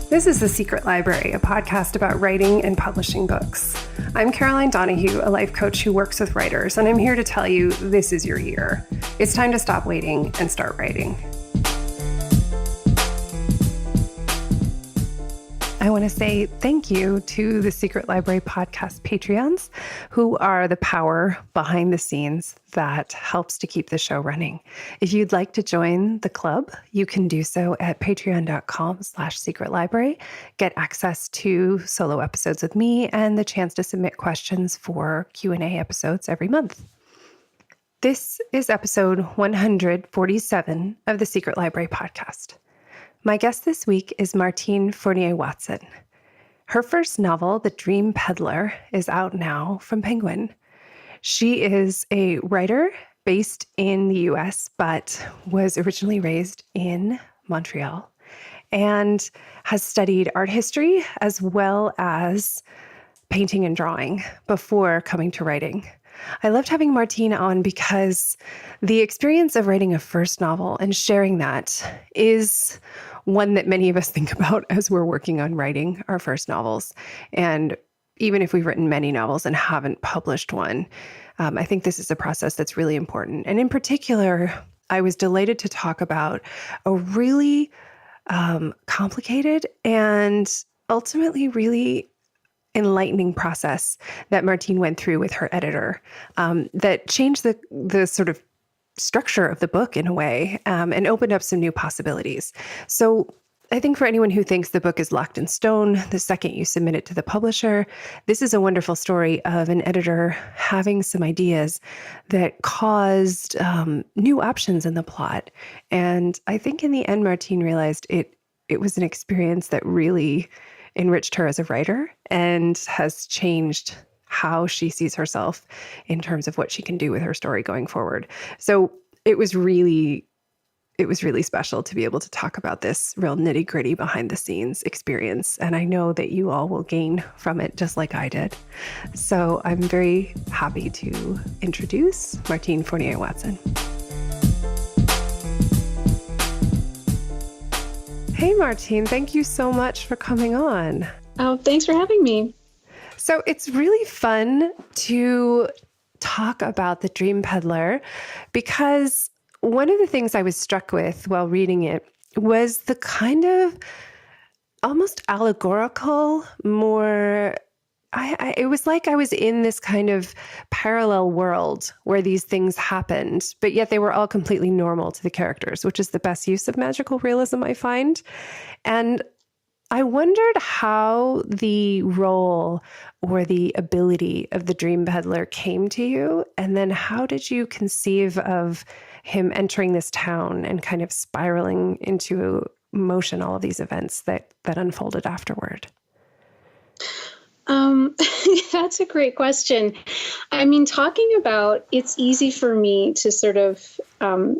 This is The Secret Library, a podcast about writing and publishing books. I'm Caroline Donahue, a life coach who works with writers, and I'm here to tell you this is your year. It's time to stop waiting and start writing. I want to say thank you to the Secret Library podcast Patreons, who are the power behind the scenes that helps to keep the show running. If you'd like to join the club, you can do so at patreon.com/secretlibrary. Get access to solo episodes with me and the chance to submit questions for Q&A episodes every month. This is episode 147 of the Secret Library podcast. My guest this week is Martine Fournier Watson. Her first novel, The Dream Peddler, is out now from Penguin. She is a writer based in the US, but was originally raised in Montreal and has studied art history as well as painting and drawing before coming to writing. I loved having Martine on because the experience of writing a first novel and sharing that is one that many of us think about as we're working on writing our first novels. And even if we've written many novels and haven't published one, I think this is a process that's really important. And in particular, I was delighted to talk about a really complicated and ultimately really enlightening process that Martine went through with her editor that changed the sort of structure of the book in a way and opened up some new possibilities. So I think for anyone who thinks the book is locked in stone the second you submit it to the publisher, this is a wonderful story of an editor having some ideas that caused new options in the plot. And I think in the end, Martine realized it was an experience that really enriched her as a writer and has changed how she sees herself in terms of what she can do with her story going forward. So it was really special to be able to talk about this real nitty-gritty behind the scenes experience. And I know that you all will gain from it just like I did. So I'm very happy to introduce Martine Fournier Watson. Hey, Martine, thank you so much for coming on. Oh, thanks for having me. So it's really fun to talk about The Dream Peddler because one of the things I was struck with while reading it was the kind of almost allegorical, it was like I was in this kind of parallel world where these things happened, but yet they were all completely normal to the characters, which is the best use of magical realism, I find. And I wondered how the role or the ability of the Dream Peddler came to you, and then how did you conceive of him entering this town and kind of spiraling into motion all of these events that unfolded afterward? That's a great question. I mean, talking about, it's easy for me to sort of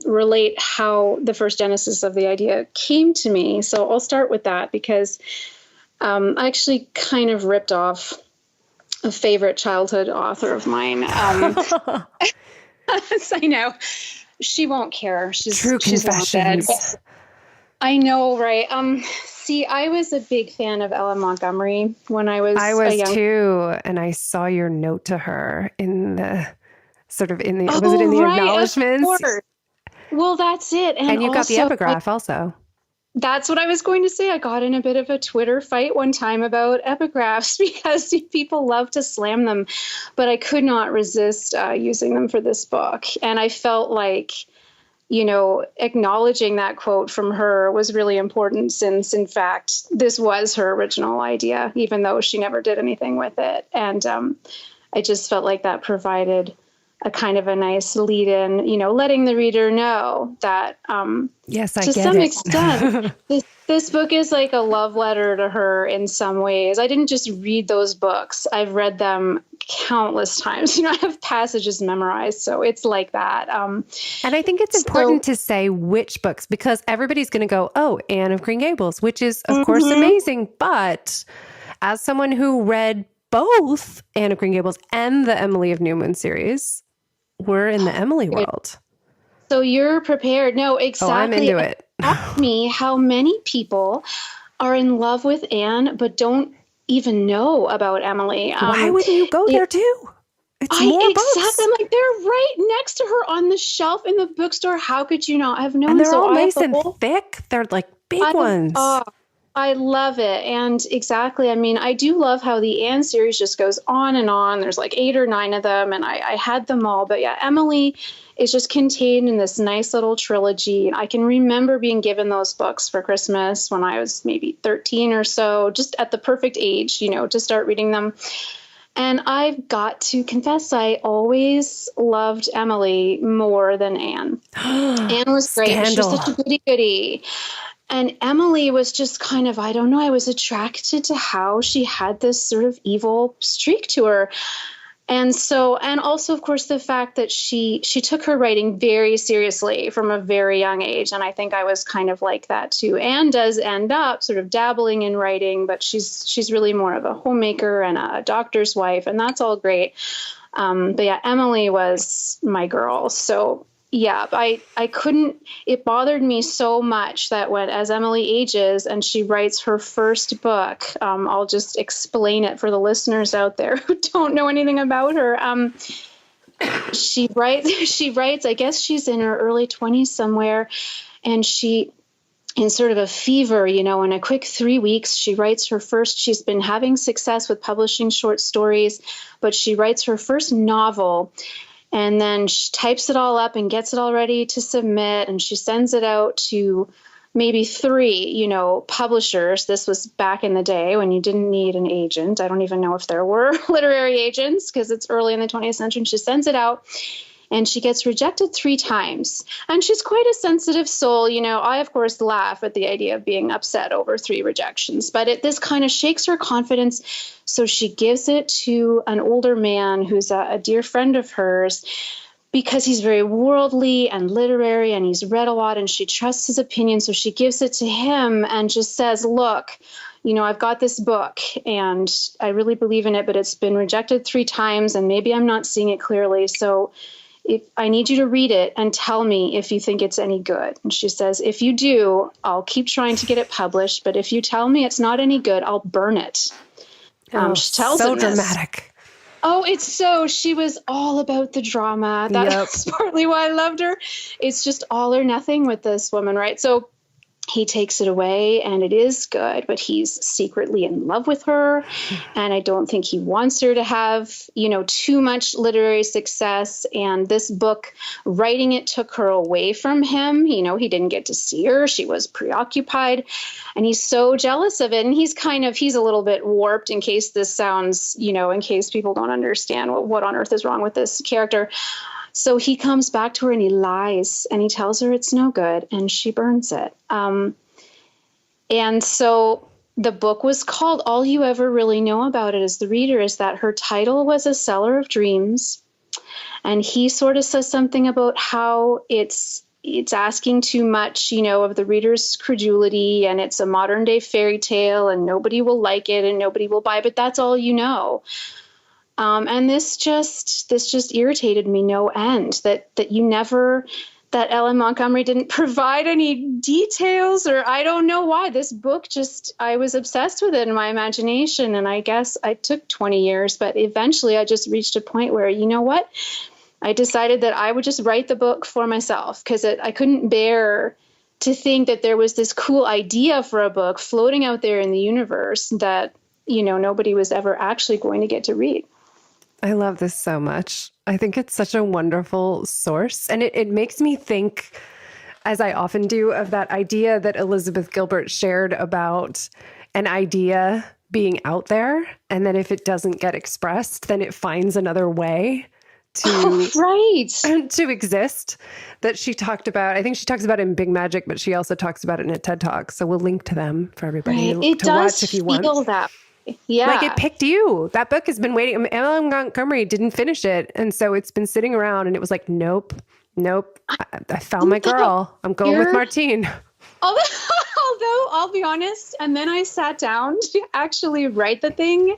relate how the first genesis of the idea came to me. So I'll start with that because I actually kind of ripped off a favorite childhood author of mine. I know. She won't care. She's confessions. Not dead. I know, right? See, I was a big fan of Ella Montgomery when I was too, and I saw your note to her in the was it in the right, acknowledgments? Well, that's it. And you got the epigraph also. That's what I was going to say. I got in a bit of a Twitter fight one time about epigraphs because people love to slam them, but I could not resist using them for this book. And I felt like, acknowledging that quote from her was really important since, in fact, this was her original idea, even though she never did anything with it. And I just felt like that provided a kind of a nice lead in, letting the reader know that yes, I to get some it. extent, this book is like a love letter to her in some ways. I didn't just read those books. I've read them countless times. I have passages memorized, so it's like that. And I think it's important to say which books, because everybody's going to go, oh, Anne of Green Gables, which is, of course, amazing. But as someone who read both Anne of Green Gables and the Emily of New Moon series, we're in the Emily world. So you're prepared. No, exactly. Oh, I'm into it. Ask me how many people are in love with Anne, but don't even know about Emily. Why wouldn't you go there too? It's more books. I'm like, they're right next to her on the shelf in the bookstore. How could you not have known? And they're so all I have nice the and whole, thick. They're like big ones. I love it. And exactly. I mean, I do love how the Anne series just goes on and on. There's like 8 or 9 of them, and I had them all. But yeah, Emily is just contained in this nice little trilogy. I can remember being given those books for Christmas when I was maybe 13 or so, just at the perfect age, to start reading them. And I've got to confess, I always loved Emily more than Anne. Anne was great. Scandal. She was such a goody-goody. And Emily was just kind of, I don't know, I was attracted to how she had this sort of evil streak to her. And also, of course, the fact that she took her writing very seriously from a very young age. And I think I was kind of like that too. Anne does end up sort of dabbling in writing, but she's really more of a homemaker and a doctor's wife, and that's all great. But yeah, Emily was my girl. So yeah, I couldn't, it bothered me so much that as Emily ages and she writes her first book, I'll just explain it for the listeners out there who don't know anything about her. She writes, I guess she's in her early 20s somewhere, and she, in sort of a fever, in a quick 3 weeks, she writes her first, she's been having success with publishing short stories, but she writes her first novel. And then she types it all up and gets it all ready to submit. And she sends it out to maybe 3, publishers. This was back in the day when you didn't need an agent. I don't even know if there were literary agents because it's early in the 20th century. And she sends it out and she gets rejected 3 times. And she's quite a sensitive soul. I, of course, laugh at the idea of being upset over 3 rejections. But this kind of shakes her confidence. So she gives it to an older man who's a dear friend of hers because he's very worldly and literary and he's read a lot and she trusts his opinion. So she gives it to him and just says, look, I've got this book and I really believe in it, but it's been rejected 3 times and maybe I'm not seeing it clearly. So if I need you to read it and tell me if you think it's any good. And she says, if you do, I'll keep trying to get it published. But if you tell me it's not any good, I'll burn it. She tells so him this. dramatic. Oh, she was all about the drama. That's partly why I loved her. It's just all or nothing with this woman, right? So he takes it away and it is good, but he's secretly in love with her. And I don't think he wants her to have, too much literary success. And this book, writing it took her away from him. He didn't get to see her. She was preoccupied and he's so jealous of it. And he's a little bit warped in case this sounds, in case people don't understand what on earth is wrong with this character. So he comes back to her and he lies and he tells her it's no good and she burns it. And so the book was called, all you ever really know about it as the reader is that her title was A Seller of Dreams. And he sort of says something about how it's asking too much, of the reader's credulity and it's a modern day fairy tale and nobody will like it and nobody will buy, but that's all you know. And this just irritated me no end that Ellen Montgomery didn't provide any details, or I don't know why. This book I was obsessed with it in my imagination. And I guess I took 20 years, but eventually I just reached a point where, I decided that I would just write the book for myself because I couldn't bear to think that there was this cool idea for a book floating out there in the universe that, nobody was ever actually going to get to read. I love this so much. I think it's such a wonderful source. And it makes me think, as I often do, of that idea that Elizabeth Gilbert shared about an idea being out there. And then if it doesn't get expressed, then it finds another way to exist, that she talked about. I think she talks about it in Big Magic, but she also talks about it in a TED Talk. So we'll link to them for everybody to watch if you want. It does feel that. Yeah. Like it picked you. That book has been waiting. Ellen Montgomery didn't finish it. And so it's been sitting around and it was like, nope. I found my girl. I'm going with Martine. Although though, I'll be honest. And then I sat down to actually write the thing.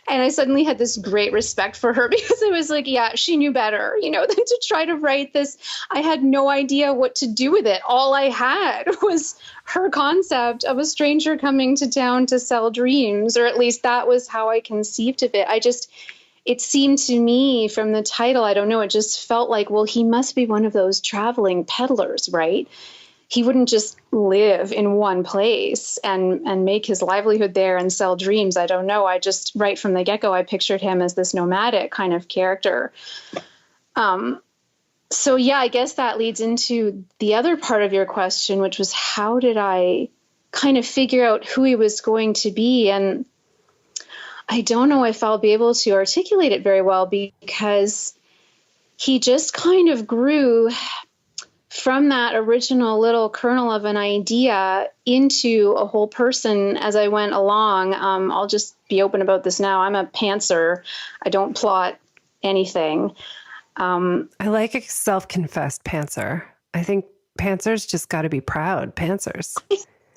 And I suddenly had this great respect for her because I was like, yeah, she knew better, than to try to write this. I had no idea what to do with it. All I had was her concept of a stranger coming to town to sell dreams, or at least that was how I conceived of it. It seemed to me from the title, I don't know, it just felt like, well, he must be one of those traveling peddlers, right? He wouldn't just live in one place and make his livelihood there and sell dreams. I don't know. I just, right from the get-go, I pictured him as this nomadic kind of character. So yeah, I guess that leads into the other part of your question, which was how did I kind of figure out who he was going to be? And I don't know if I'll be able to articulate it very well because he just kind of grew from that original little kernel of an idea into a whole person as I went along. I'll just be open about this now. I'm a pantser. I don't plot anything. I like a self-confessed pantser. I think pantsers just got to be proud. Pantsers.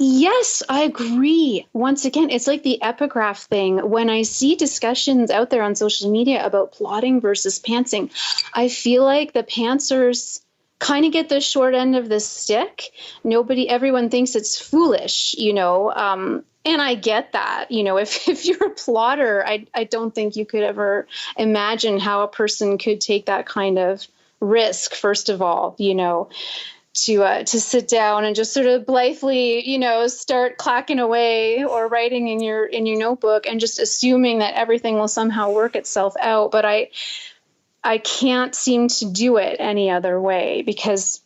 Yes, I agree. Once again, it's like the epigraph thing. When I see discussions out there on social media about plotting versus pantsing, I feel like the pantsers kind of get the short end of the stick. Everyone thinks it's foolish, and I get that, if you're a plotter, I don't think you could ever imagine how a person could take that kind of risk, first of all, to sit down and just sort of blithely, start clacking away or writing in your notebook and just assuming that everything will somehow work itself out. But I can't seem to do it any other way because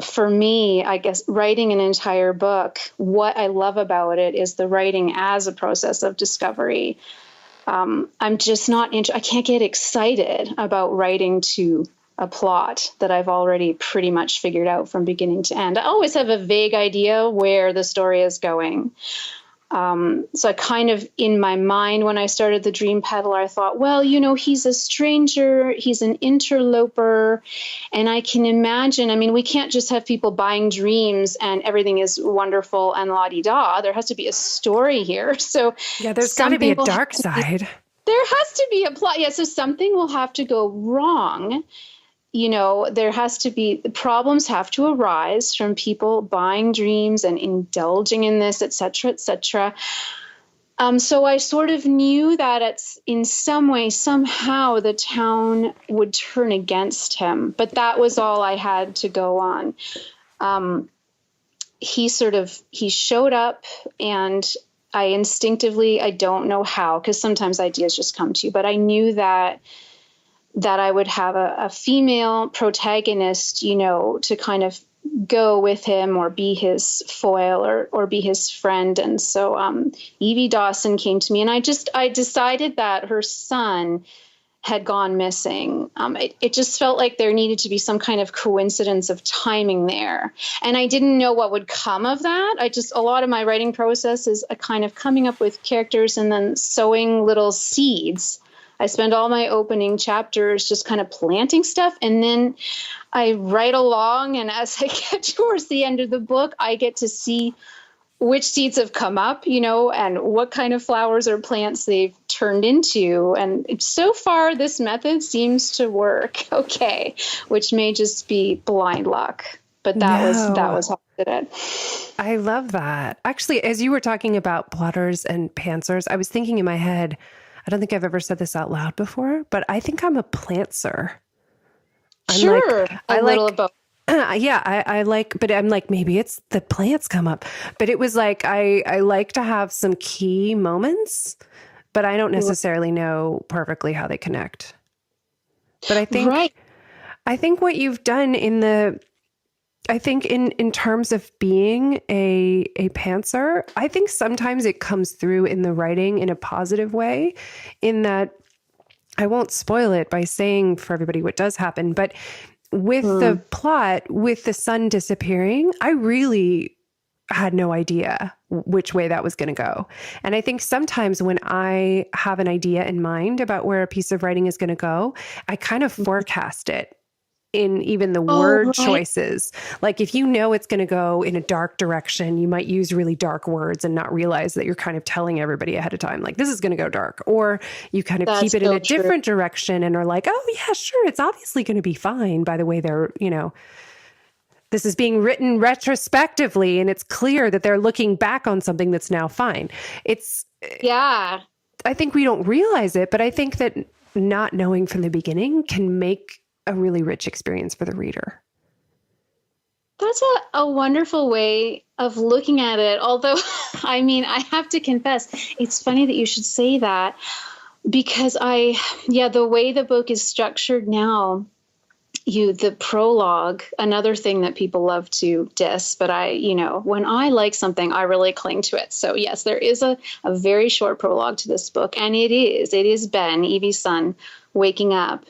for me, I guess writing an entire book, what I love about it is the writing as a process of discovery. I'm just not I can't get excited about writing to a plot that I've already pretty much figured out from beginning to end. I always have a vague idea where the story is going. So I kind of, in my mind, when I started the Dream Peddler, I thought, well, he's a stranger, he's an interloper, and I can imagine, we can't just have people buying dreams and everything is wonderful and la-di-da. There has to be a story here. So yeah, there's got to be a dark side. There has to be a plot. Yeah, so something will have to go wrong. There has to be, problems have to arise from people buying dreams and indulging in this, et cetera, et cetera. So I sort of knew that it's in some way, somehow the town would turn against him, but that was all I had to go on. He showed up and I instinctively, I don't know how, because sometimes ideas just come to you, but I knew that I would have a female protagonist, to kind of go with him or be his foil or be his friend. And so Evie Dawson came to me and I decided that her son had gone missing. It just felt like there needed to be some kind of coincidence of timing there. And I didn't know what would come of that. A lot of my writing process is a kind of coming up with characters and then sowing little seeds. I spend all my opening chapters just kind of planting stuff, and then I write along, and as I get towards the end of the book, I get to see which seeds have come up, and what kind of flowers or plants they've turned into. And so far, this method seems to work okay, which may just be blind luck. But that was how I did it. I love that. Actually, as you were talking about plotters and pantsers, I was thinking in my head, I don't think I've ever said this out loud before, but I think I'm a plantser. Sure. A little of both. Yeah, I like, but I'm like, maybe it's the plants come up. But it was like, I like to have some key moments, but I don't necessarily know perfectly how they connect. But I think what you've done in terms of being a pantser, I think sometimes it comes through in the writing in a positive way, in that I won't spoil it by saying for everybody what does happen, but with the plot, with the sun disappearing, I really had no idea which way that was going to go. And I think sometimes when I have an idea in mind about where a piece of writing is going to go, I kind of forecast it in even the Oh, word right. choices. Like if you know it's going to go in a dark direction, you might use really dark words and not realize that you're kind of telling everybody ahead of time, like this is going to go dark. Or you kind of keep That's it in so a true. different direction and are like, oh yeah, sure, it's obviously going to be fine by the way they're, this is being written retrospectively and it's clear that they're looking back on something that's now fine. Yeah. I think we don't realize it, but I think that not knowing from the beginning can make a really rich experience for the reader. That's a wonderful way of looking at it. Although, I mean, I have to confess, it's funny that you should say that because the way the book is structured now, the prologue, another thing that people love to diss, but when I like something, I really cling to it. So yes, there is a very short prologue to this book, and it is Ben, Evie's son, waking up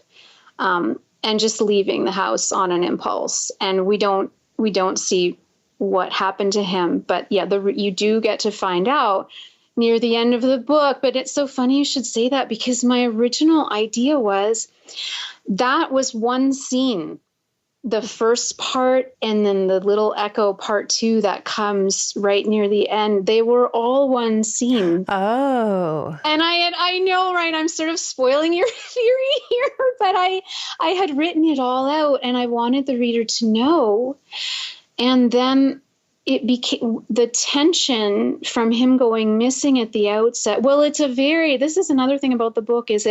and just leaving the house on an impulse. And we don't see what happened to him, but yeah, you do get to find out near the end of the book. But it's so funny you should say that, because my original idea was that was one scene, the first part, and then the little echo part 2 that comes right near the end. They were all one scene. Oh. And I know, right? I'm sort of spoiling your theory here, but I had written it all out and I wanted the reader to know. And then it became the tension from him going missing at the outset. Well, this is another thing about the book, is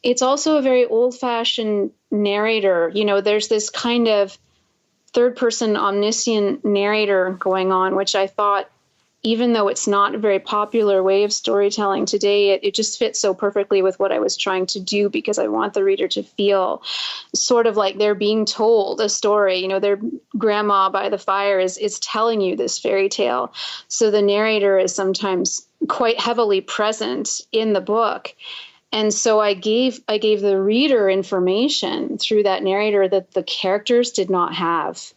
it's also a very old-fashioned narrator. There's this kind of third-person omniscient narrator going on, which I thought, even though it's not a very popular way of storytelling today, it just fits so perfectly with what I was trying to do, because I want the reader to feel sort of like they're being told a story. Their grandma by the fire is telling you this fairy tale. So the narrator is sometimes quite heavily present in the book. And so I gave the reader information through that narrator that the characters did not have.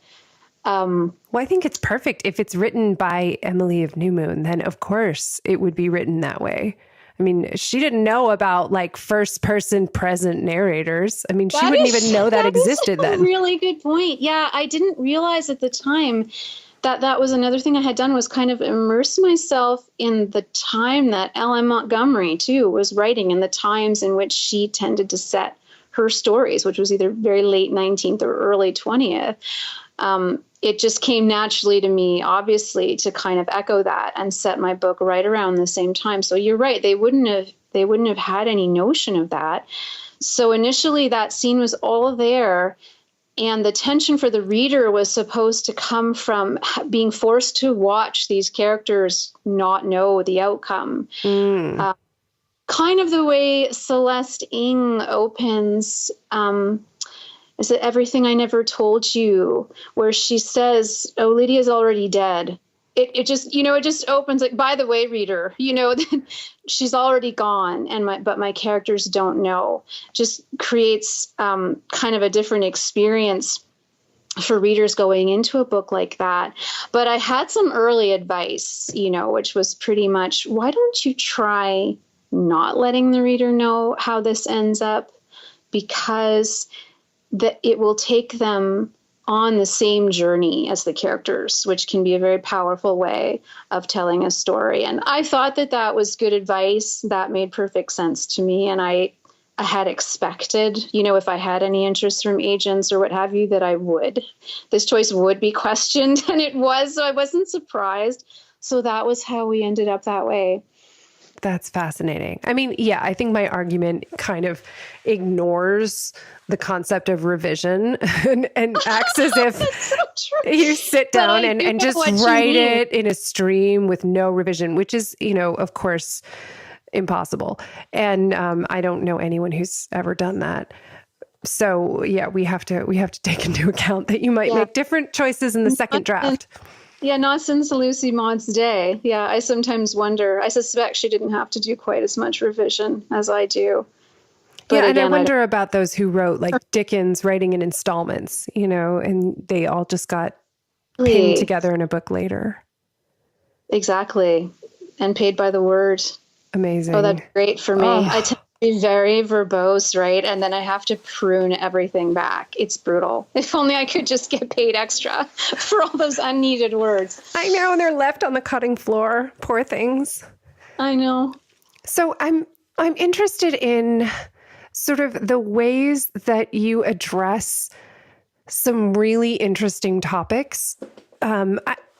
Well, I think it's perfect. If it's written by Emily of New Moon, then of course it would be written that way. I mean, she didn't know about like first person present narrators. I mean, she wouldn't even know that existed then. Really good point. Yeah, I didn't realize at the time that was another thing I had done, was kind of immerse myself in the time that L.M. Montgomery, too, was writing, and the times in which she tended to set her stories, which was either very late 19th or early 20th. It just came naturally to me, obviously, to kind of echo that and set my book right around the same time. So you're right. They wouldn't have had any notion of that. So initially that scene was all there. And the tension for the reader was supposed to come from being forced to watch these characters not know the outcome. Kind of the way Celeste Ng opens, is it Everything I Never Told You, where she says, oh, Lydia's already dead. It just opens like, by the way, reader, she's already gone, but my characters don't know. Just creates kind of a different experience for readers going into a book like that. But I had some early advice, which was pretty much, why don't you try not letting the reader know how this ends up? Because it will take them on the same journey as the characters, which can be a very powerful way of telling a story. And I thought that was good advice. That made perfect sense to me. And I had expected, if I had any interest from agents or what have you, that this choice would be questioned. And it was, so I wasn't surprised. So that was how we ended up that way. That's fascinating. I mean, yeah, I think my argument kind of ignores the concept of revision and acts as if so you sit down and just write it in a stream with no revision, which is, of course, impossible. And I don't know anyone who's ever done that. So yeah, we have to take into account that you might make different choices in the second draft. Yeah, not since Lucy Maud's day. Yeah, I sometimes wonder. I suspect she didn't have to do quite as much revision as I do. But yeah, again, and I wonder about those who wrote, like Dickens writing in installments, and they all just got pinned together in a book later. Exactly. And paid by the word. Amazing. Oh, that'd be great for me. I tend to very verbose, right? And then I have to prune everything back. It's brutal. If only I could just get paid extra for all those unneeded words. I know, and they're left on the cutting floor. Poor things. I know. So I'm interested in sort of the ways that you address some really interesting topics.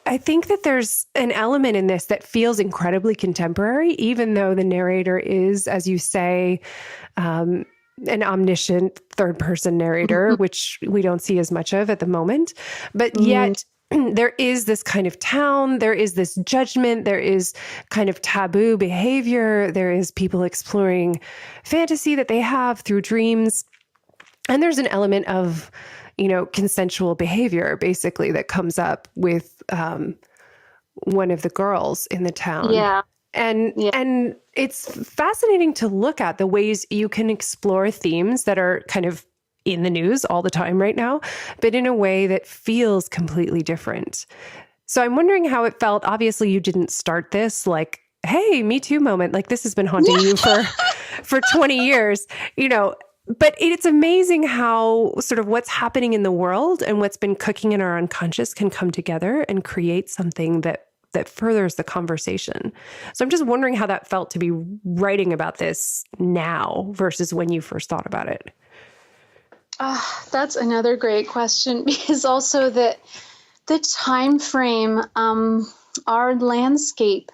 I think that there's an element in this that feels incredibly contemporary, even though the narrator is, as you say, an omniscient third-person narrator, which we don't see as much of at the moment. But yet there is this kind of town, there is this judgment, there is kind of taboo behavior, there is people exploring fantasy that they have through dreams. And there's an element of, consensual behavior, basically, that comes up with one of the girls in the town. Yeah. And it's fascinating to look at the ways you can explore themes that are kind of in the news all the time right now, but in a way that feels completely different. So I'm wondering how it felt. Obviously, you didn't start this like, hey, Me Too moment. Like this has been haunting you for 20 years, But it's amazing how sort of what's happening in the world and what's been cooking in our unconscious can come together and create something that furthers the conversation. So I'm just wondering how that felt to be writing about this now versus when you first thought about it. That's another great question, because also the time frame, our landscape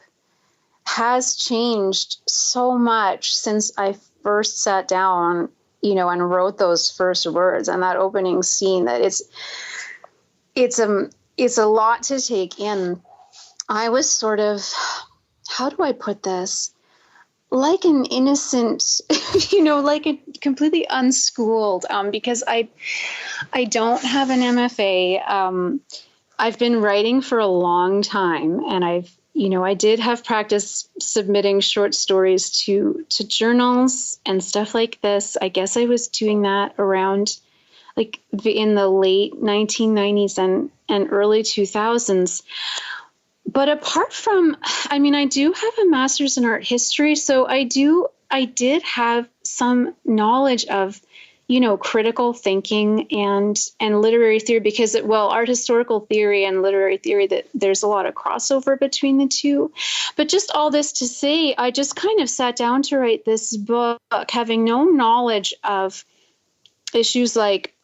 has changed so much since I first sat down, and wrote those first words and that opening scene, that it's a lot to take in. I was sort of, how do I put this? Like an innocent, like a completely unschooled, because I don't have an MFA. I've been writing for a long time, and I did have practice submitting short stories to journals and stuff like this. I guess I was doing that around like in the late 1990s and early 2000s. But apart from, I do have a master's in art history. So I did have some knowledge of, critical thinking and literary theory, because art historical theory and literary theory, that there's a lot of crossover between the two. But just all this to say, I just kind of sat down to write this book, having no knowledge of issues like,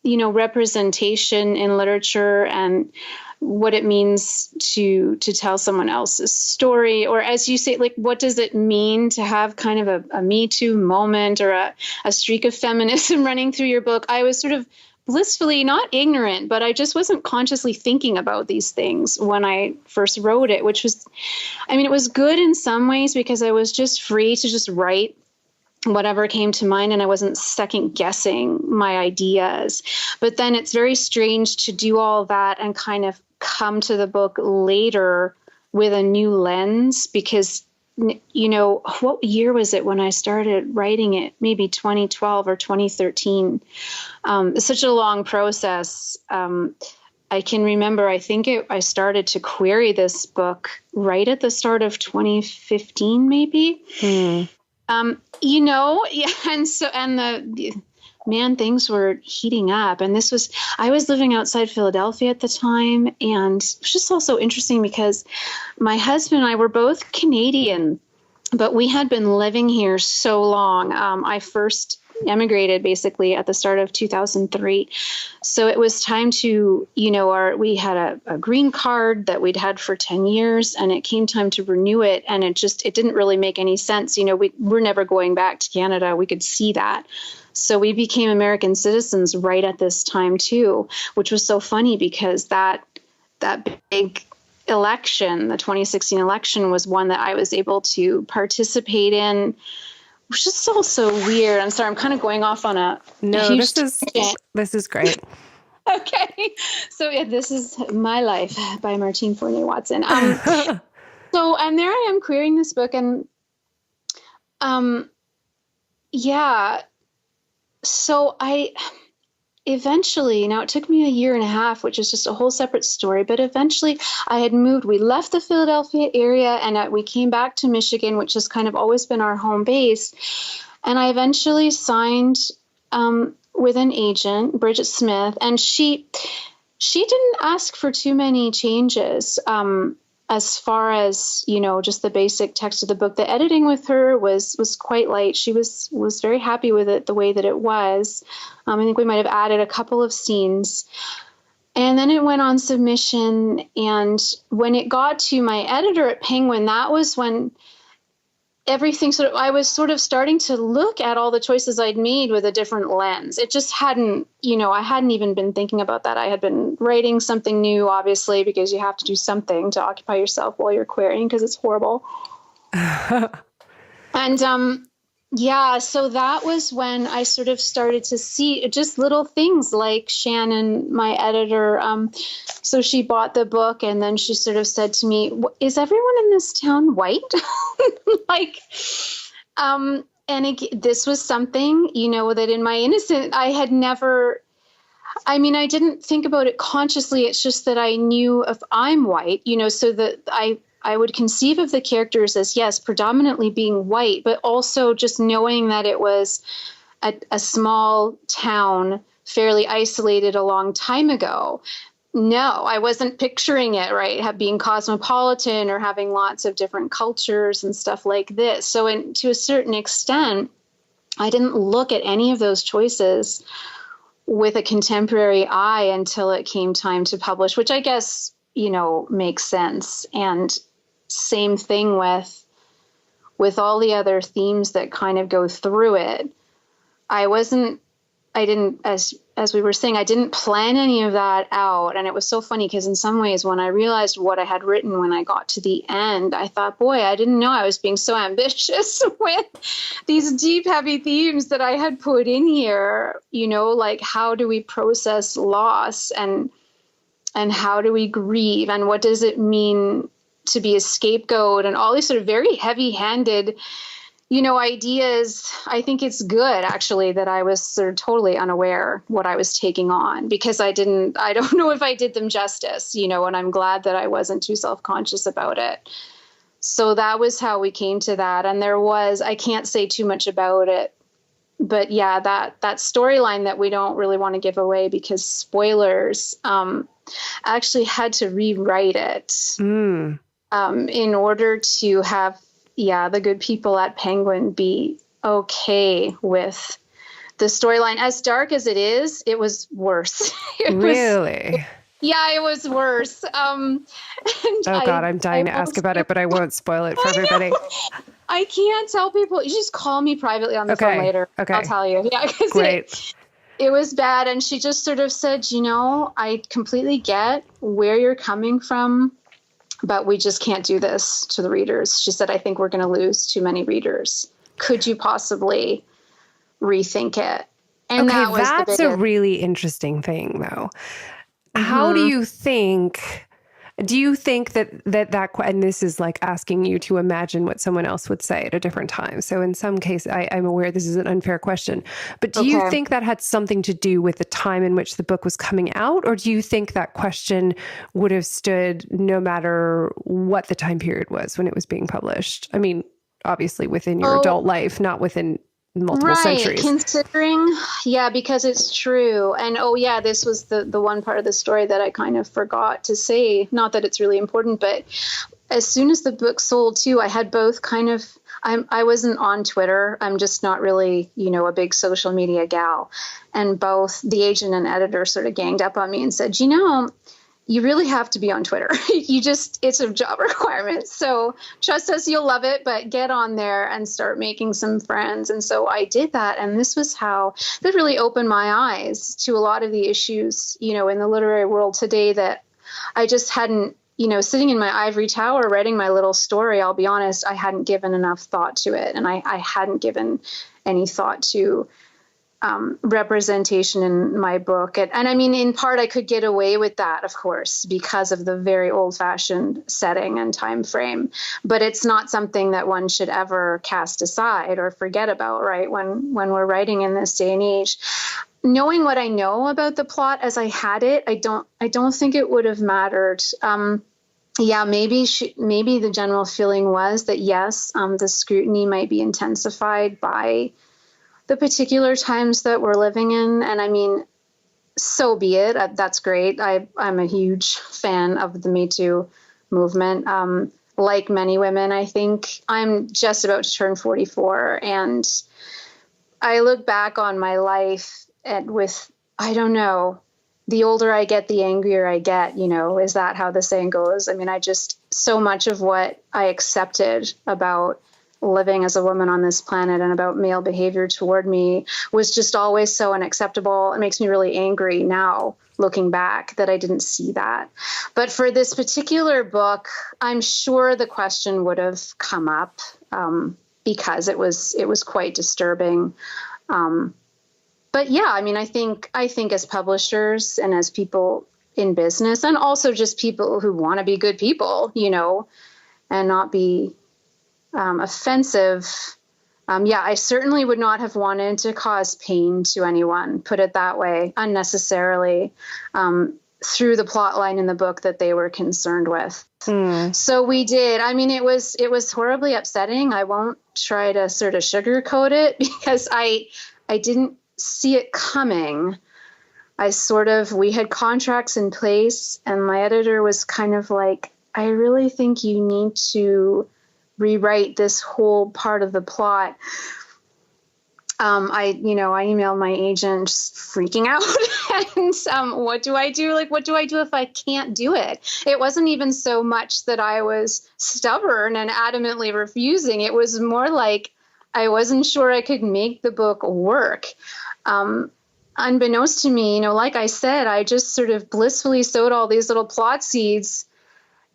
representation in literature and what it means to tell someone else's story, or as you say, like, what does it mean to have kind of a Me Too moment or a streak of feminism running through your book. I was sort of blissfully not ignorant, but I just wasn't consciously thinking about these things when I first wrote it, which was, it was good in some ways because I was just free to just write whatever came to mind, and I wasn't second guessing my ideas. But then it's very strange to do all that and kind of come to the book later with a new lens, because, what year was it when I started writing it? Maybe 2012 or 2013. It's such a long process. I can remember, I started to query this book right at the start of 2015, maybe. Things were heating up, and I was living outside Philadelphia at the time. And it was just also interesting because my husband and I were both Canadian, but we had been living here so long. I first emigrated basically at the start of 2003. So it was time to, we had a green card that we'd had for 10 years, and it came time to renew it. And it didn't really make any sense. We're never going back to Canada. We could see that. So we became American citizens right at this time too, which was so funny because that big election, the 2016 election, was one that I was able to participate in, which is also weird. I'm sorry, I'm kind of going off on a huge tangent. This is great. Okay. So yeah, this is My Life by Martine Fournier Watson. And there I am querying this book, and so I eventually, now it took me a year and a half, which is just a whole separate story, but eventually I had moved. We left the Philadelphia area and we came back to Michigan, which has kind of always been our home base. And I eventually signed with an agent, Bridget Smith, and she didn't ask for too many changes. As far as, just the basic text of the book. The editing with her was quite light. She was very happy with it the way that it was. I think we might have added a couple of scenes. And then it went on submission. And when it got to my editor at Penguin, that was when everything I was sort of starting to look at all the choices I'd made with a different lens. It just hadn't, I hadn't even been thinking about that. I had been writing something new, obviously, because you have to do something to occupy yourself while you're querying, because it's horrible. And, so that was when I sort of started to see just little things like Shannon, my editor. So she bought the book, and then she sort of said to me, "Is everyone in this town white?" This was something, that in my innocence, I had never, I didn't think about it consciously. It's just that I knew if I'm white, so that I would conceive of the characters as, yes, predominantly being white, but also just knowing that it was a small town, fairly isolated a long time ago. No, I wasn't picturing it, right, being cosmopolitan or having lots of different cultures and stuff like this. So to a certain extent, I didn't look at any of those choices with a contemporary eye until it came time to publish, which I guess, makes sense. And same thing with all the other themes that kind of go through it. As we were saying, I didn't plan any of that out. And it was so funny because in some ways, when I realized what I had written when I got to the end, I thought, boy, I didn't know I was being so ambitious with these deep, heavy themes that I had put in here, like how do we process loss and how do we grieve and what does it mean to be a scapegoat and all these sort of very heavy-handed, ideas. I think it's good, actually, that I was sort of totally unaware what I was taking on, because I don't know if I did them justice, and I'm glad that I wasn't too self-conscious about it. So that was how we came to that. And I can't say too much about it, but yeah, that storyline that we don't really want to give away because spoilers, I actually had to rewrite it in order to have the good people at Penguin be okay with the storyline. As dark as it was worse. Really? It was worse. God, I'm dying to ask about it, but I won't spoil it for everybody. I can't tell people. You just call me privately on the phone later. Okay. I'll tell you. Yeah, great. It was bad. And she just sort of said, I completely get where you're coming from, but we just can't do this to the readers. She said, I think we're going to lose too many readers. Could you possibly rethink it? And that's a really interesting thing, though. Mm-hmm. How do you think that, and this is like asking you to imagine what someone else would say at a different time. So in some case, I'm aware this is an unfair question, but do you think that had something to do with the time in which the book was coming out? Or do you think that question would have stood no matter what the time period was when it was being published? I mean, obviously within your adult life, not within multiple centuries. Considering, because it's true. And this was the one part of the story that I kind of forgot to say. Not that it's really important, but as soon as the book sold too, I had both kind of, I wasn't on Twitter. I'm just not really, a big social media gal. And both the agent and editor sort of ganged up on me and said, you really have to be on Twitter. It's a job requirement. So trust us, you'll love it, but get on there and start making some friends. And so I did that. And this was how that really opened my eyes to a lot of the issues, in the literary world today that I just hadn't, sitting in my ivory tower, writing my little story. I'll be honest, I hadn't given enough thought to it. And I hadn't given any thought to representation in my book. And I mean, in part, I could get away with that, of course, because of the very old-fashioned setting and time frame. But it's not something that one should ever cast aside or forget about, right? When we're writing in this day and age, knowing what I know about the plot as I had it, I don't think it would have mattered. Maybe the general feeling was that yes, the scrutiny might be intensified by the particular times that we're living in. And I mean, so be it. That's great. I'm a huge fan of the Me Too movement. Like many women, I think I'm just about to turn 44, and I look back on my life I don't know, the older I get, the angrier I get, is that how the saying goes? I mean, so much of what I accepted about living as a woman on this planet and about male behavior toward me was just always so unacceptable. It makes me really angry now, looking back, that I didn't see that. But for this particular book, I'm sure the question would have come up because it was quite disturbing. But yeah, I mean, I think as publishers and as people in business, and also just people who want to be good people, and not be offensive. I certainly would not have wanted to cause pain to anyone, put it that way, unnecessarily, through the plot line in the book that they were concerned with. So we did. I mean, it was horribly upsetting. I won't try to sort of sugarcoat it because I didn't see it coming. We had contracts in place, and my editor was kind of like, I really think you need to rewrite this whole part of the plot. I emailed my agent just freaking out and what do I do? Like, what do I do if I can't do it? It wasn't even so much that I was stubborn and adamantly refusing. It was more like I wasn't sure I could make the book work. Unbeknownst to me, like I said, I just sort of blissfully sowed all these little plot seeds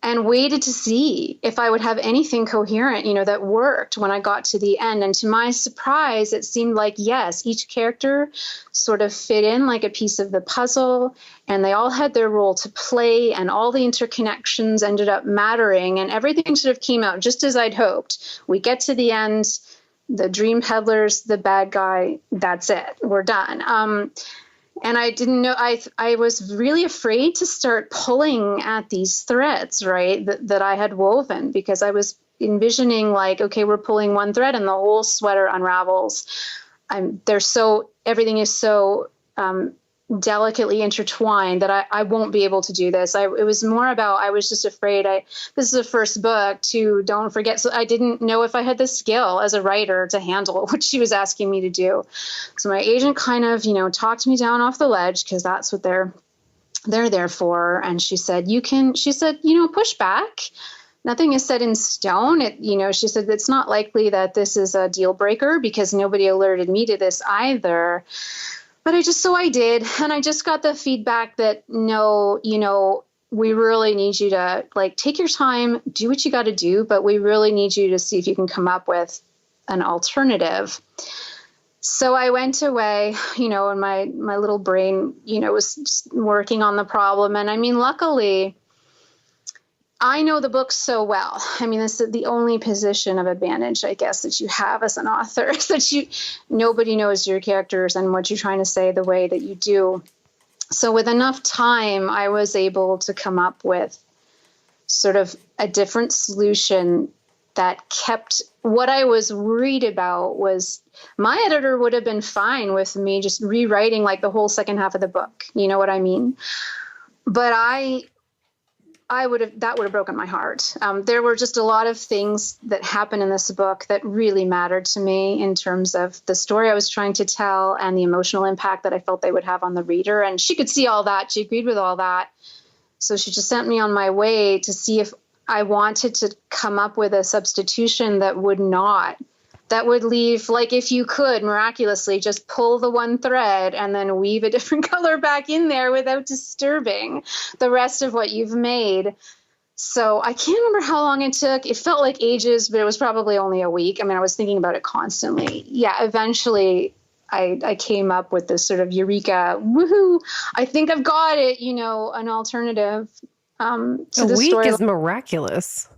and waited to see if I would have anything coherent, that worked when I got to the end. And to my surprise, it seemed like, yes, each character sort of fit in like a piece of the puzzle, and they all had their role to play, and all the interconnections ended up mattering, and everything sort of came out just as I'd hoped. We get to the end, the Dream Peddler's the bad guy, that's it, we're done. And I didn't know, I was really afraid to start pulling at these threads, right, that I had woven, because I was envisioning like, okay, we're pulling one thread and the whole sweater unravels. Everything is so delicately intertwined that I won't be able to do this. It was more about, I was just afraid this is the first book to don't forget. So I didn't know if I had the skill as a writer to handle what she was asking me to do. So my agent kind of, talked me down off the ledge, because that's what they're there for. And she said, push back. Nothing is set in stone. She said, it's not likely that this is a deal breaker, because nobody alerted me to this either. But I did. And I just got the feedback that, no, we really need you to take your time, do what you got to do, but we really need you to see if you can come up with an alternative. So I went away, and my little brain, was just working on the problem. And I mean, luckily, I know the book so well. I mean, this is the only position of advantage, I guess, that you have as an author, is that nobody knows your characters and what you're trying to say the way that you do. So with enough time, I was able to come up with sort of a different solution that kept what I was worried about. Was my editor would have been fine with me just rewriting like the whole second half of the book. You know what I mean? But that would have broken my heart. There were just a lot of things that happened in this book that really mattered to me in terms of the story I was trying to tell and the emotional impact that I felt they would have on the reader. And she could see all that. She agreed with all that. So she just sent me on my way to see if I wanted to come up with a substitution that would leave, like, if you could miraculously just pull the one thread and then weave a different color back in there without disturbing the rest of what you've made. So I can't remember how long it took. It felt like ages, but it was probably only a week. I mean, I was thinking about it constantly. Yeah, eventually I came up with this sort of eureka, woohoo, I think I've got it, an alternative to the story. A week is miraculous.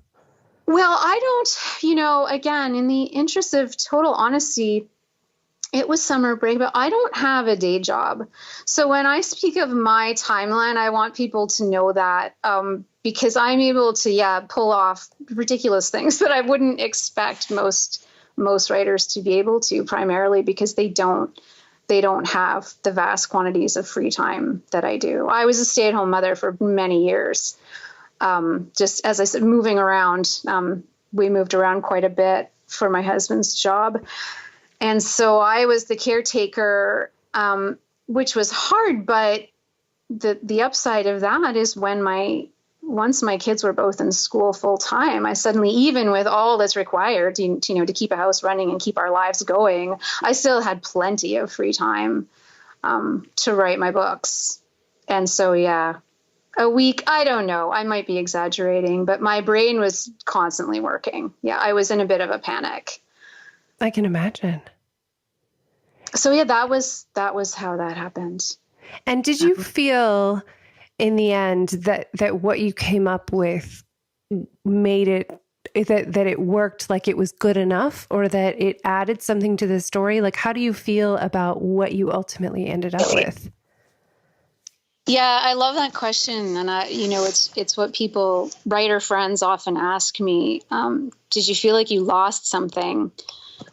Well, I don't, again, in the interest of total honesty, it was summer break, but I don't have a day job. So when I speak of my timeline, I want people to know that because I'm able to, pull off ridiculous things that I wouldn't expect most most writers to be able to, primarily because they don't have the vast quantities of free time that I do. I was a stay-at-home mother for many years. Just as I said, moving around, we moved around quite a bit for my husband's job. And so I was the caretaker, which was hard, but the upside of that is once my kids were both in school full time, I suddenly, even with all that's required to keep a house running and keep our lives going, I still had plenty of free time, to write my books. And so, yeah, a week, I don't know, I might be exaggerating, but my brain was constantly working. Yeah, I was in a bit of a panic. I can imagine. So yeah, that was how that happened. And did you feel in the end that what you came up with made it, that it worked, like it was good enough, or that it added something to the story? Like, how do you feel about what you ultimately ended up with? Yeah, I love that question. And it's what people, writer friends, often ask me. Did you feel like you lost something?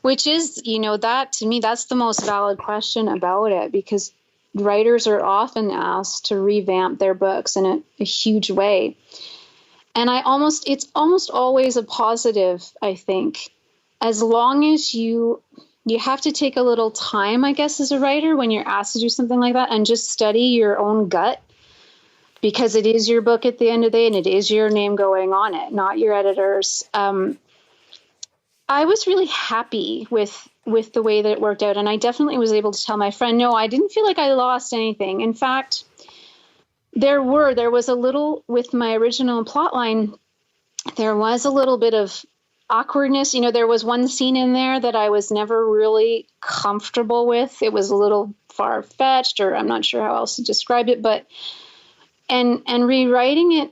Which is, that to me, that's the most valid question about it, because writers are often asked to revamp their books in a huge way. And it's almost always a positive, I think, as long as you have to take a little time, I guess, as a writer, when you're asked to do something like that, and just study your own gut, because it is your book at the end of the day, and it is your name going on it, not your editor's. I was really happy with the way that it worked out. And I definitely was able to tell my friend, no, I didn't feel like I lost anything. In fact, there was a little, with my original plotline, there was a little bit of awkwardness. There was one scene in there that I was never really comfortable with. It was a little far-fetched, or I'm not sure how else to describe it, but, and rewriting it,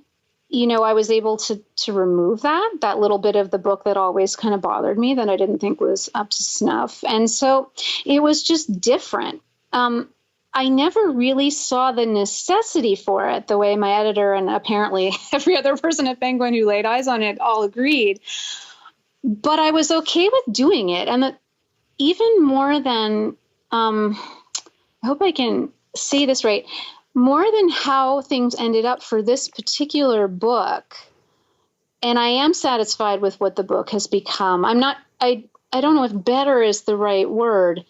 I was able to remove that little bit of the book that always kind of bothered me, that I didn't think was up to snuff. And so it was just different. I never really saw the necessity for it, the way my editor and apparently every other person at Penguin who laid eyes on it all agreed. But I was okay with doing it. And even more than, I hope I can say this right, more than how things ended up for this particular book, and I am satisfied with what the book has become. I don't know if better is the right word,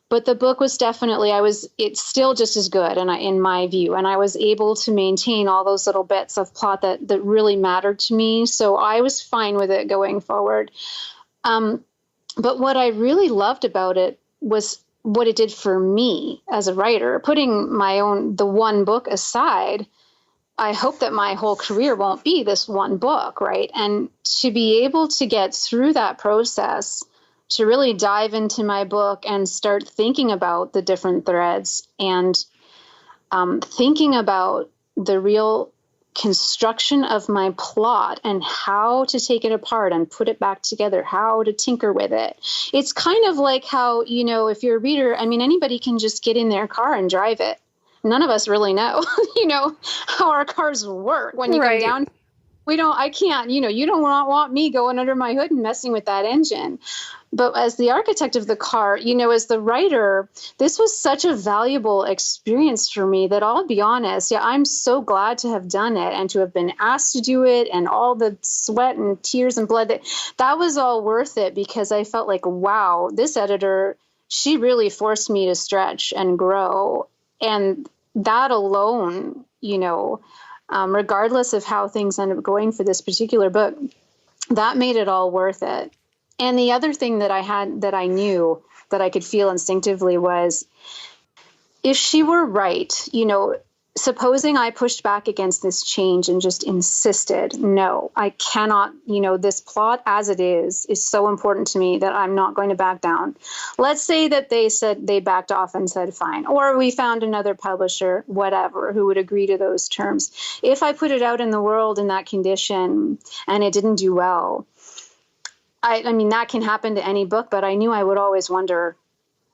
but the book was definitely, it's still just as good, and in my view, and I was able to maintain all those little bits of plot that really mattered to me. So I was fine with it going forward. But what I really loved about it was what it did for me as a writer. Putting the one book aside, I hope that my whole career won't be this one book, right? And to be able to get through that process, to really dive into my book and start thinking about the different threads, and thinking about the real construction of my plot and how to take it apart and put it back together, how to tinker with it. It's kind of like how, if you're a reader, anybody can just get in their car and drive it. None of us really know, how our cars work when you come down. I can't, you don't want me going under my hood and messing with that engine. But as the architect of the car, as the writer, this was such a valuable experience for me that I'll be honest, I'm so glad to have done it and to have been asked to do it, and all the sweat and tears and blood, that was all worth it, because I felt like, wow, this editor, she really forced me to stretch and grow. And that alone, regardless of how things end up going for this particular book, that made it all worth it. And the other thing that I knew that I could feel instinctively was, if she were right, supposing I pushed back against this change and just insisted, no, I cannot, this plot as it is so important to me that I'm not going to back down. Let's say that they backed off and said, fine, or we found another publisher, whatever, who would agree to those terms. If I put it out in the world in that condition and it didn't do well, that can happen to any book, but I knew I would always wonder,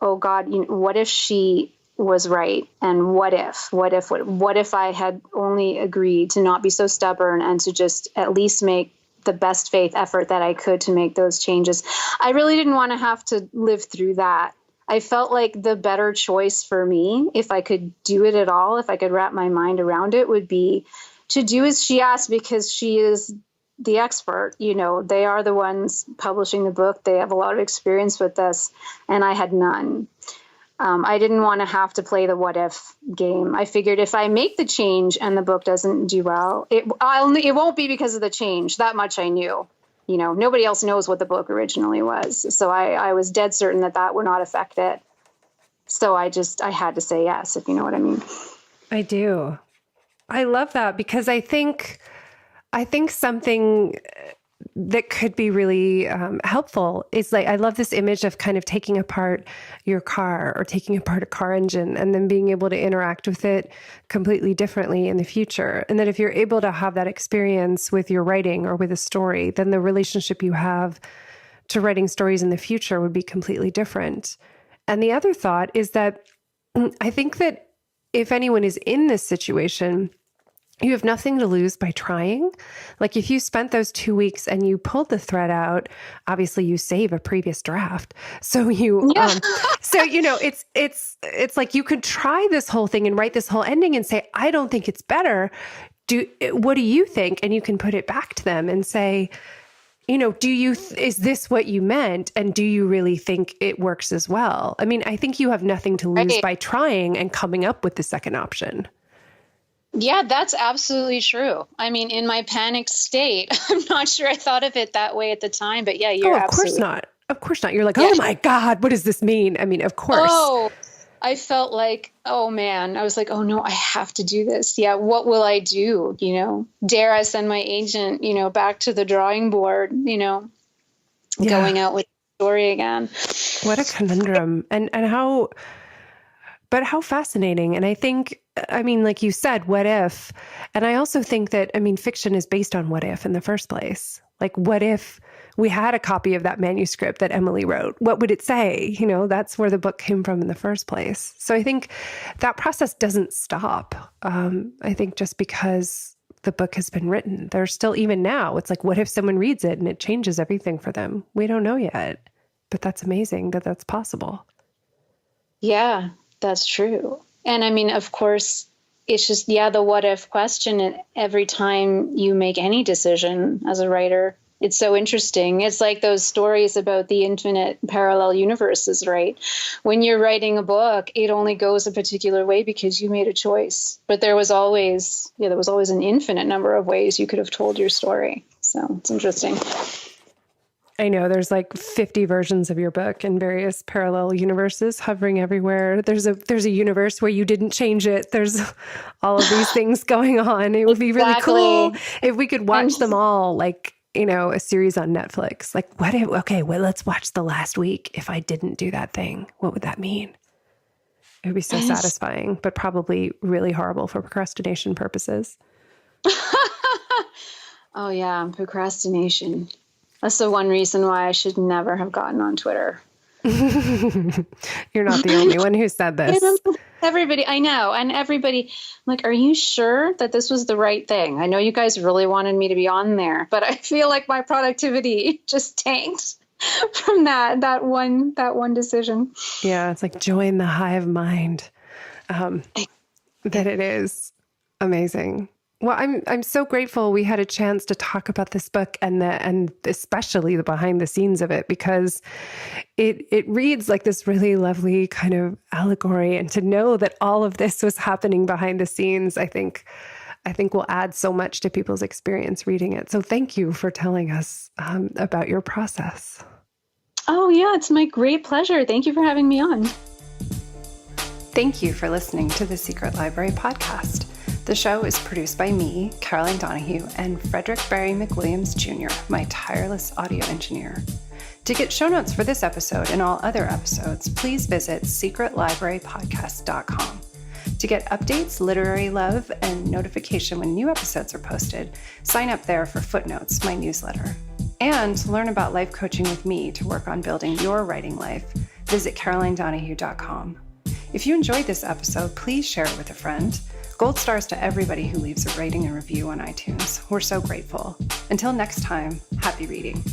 oh God, what if she was right? And what if I had only agreed to not be so stubborn and to just at least make the best faith effort that I could to make those changes. I really didn't want to have to live through that. I felt like the better choice for me, if I could do it at all, if I could wrap my mind around it, would be to do as she asked, because she is the expert. They are the ones publishing the book. They have a lot of experience with this, and I had none. I didn't want to have to play the what if game. I figured if I make the change and the book doesn't do well, it won't be because of the change. That much I knew. Nobody else knows what the book originally was. So I was dead certain that would not affect it. So I had to say yes, if you know what I mean. I do. I love that, because I think something that could be really helpful is, like, I love this image of kind of taking apart your car or taking apart a car engine and then being able to interact with it completely differently in the future. And that if you're able to have that experience with your writing or with a story, then the relationship you have to writing stories in the future would be completely different. And the other thought is that I think that if anyone is in this situation, you have nothing to lose by trying. Like, if you spent those 2 weeks and you pulled the thread out, obviously you save a previous draft. So it's like you could try this whole thing and write this whole ending and say, I don't think it's better. What do you think? And you can put it back to them and say, is this what you meant? And do you really think it works as well? I mean, I think you have nothing to lose by trying and coming up with the second option. Yeah, that's absolutely true. I mean, in my panicked state, I'm not sure I thought of it that way at the time, but yeah, you're absolutely. Of course not. Of course not. You're like, oh my God, what does this mean? I mean, of course. Oh, I felt like, oh man, I was like, oh no, I have to do this. Yeah. What will I do? Dare I send my agent, back to the drawing board, going out with the story again. What a conundrum. And how fascinating. And I think, like you said, what if? And I also think that, fiction is based on what if in the first place. Like, what if we had a copy of that manuscript that Emily wrote? What would it say? That's where the book came from in the first place. So I think that process doesn't stop. I think just because the book has been written, there's still, even now, it's like, what if someone reads it and it changes everything for them? We don't know yet, but that's amazing that that's possible. Yeah. That's true. And of course, it's just, the what if question. And every time you make any decision as a writer, it's so interesting. It's like those stories about the infinite parallel universes, right? When you're writing a book, it only goes a particular way because you made a choice. But there was always an infinite number of ways you could have told your story. So it's interesting. I know there's like 50 versions of your book in various parallel universes hovering everywhere. There's a universe where you didn't change it. There's all of these things going on. It would be really cool if we could watch them all, like, a series on Netflix. Like, let's watch the last week. If I didn't do that thing, what would that mean? It would be so satisfying, but probably really horrible for procrastination purposes. Oh yeah, procrastination. That's the one reason why I should never have gotten on Twitter. You're not the only one who said this. Everybody, I know. And everybody, I'm like, are you sure that this was the right thing? I know you guys really wanted me to be on there, but I feel like my productivity just tanked from that one decision. Yeah, it's like join the hive mind. That it is amazing. Well, I'm so grateful we had a chance to talk about this book and especially the behind the scenes of it, because it reads like this really lovely kind of allegory, and to know that all of this was happening behind the scenes, I think will add so much to people's experience reading it. So thank you for telling us about your process. Oh yeah, it's my great pleasure. Thank you for having me on. Thank you for listening to the Secret Library podcast. The show is produced by me, Caroline Donahue, and Frederick Barry McWilliams Jr., my tireless audio engineer. To get show notes for this episode and all other episodes, please visit secretlibrarypodcast.com. To get updates, literary love, and notification when new episodes are posted, sign up there for Footnotes, my newsletter. And to learn about life coaching with me to work on building your writing life, visit carolinedonahue.com. If you enjoyed this episode, please share it with a friend. Gold stars to everybody who leaves a rating and review on iTunes. We're so grateful. Until next time, happy reading.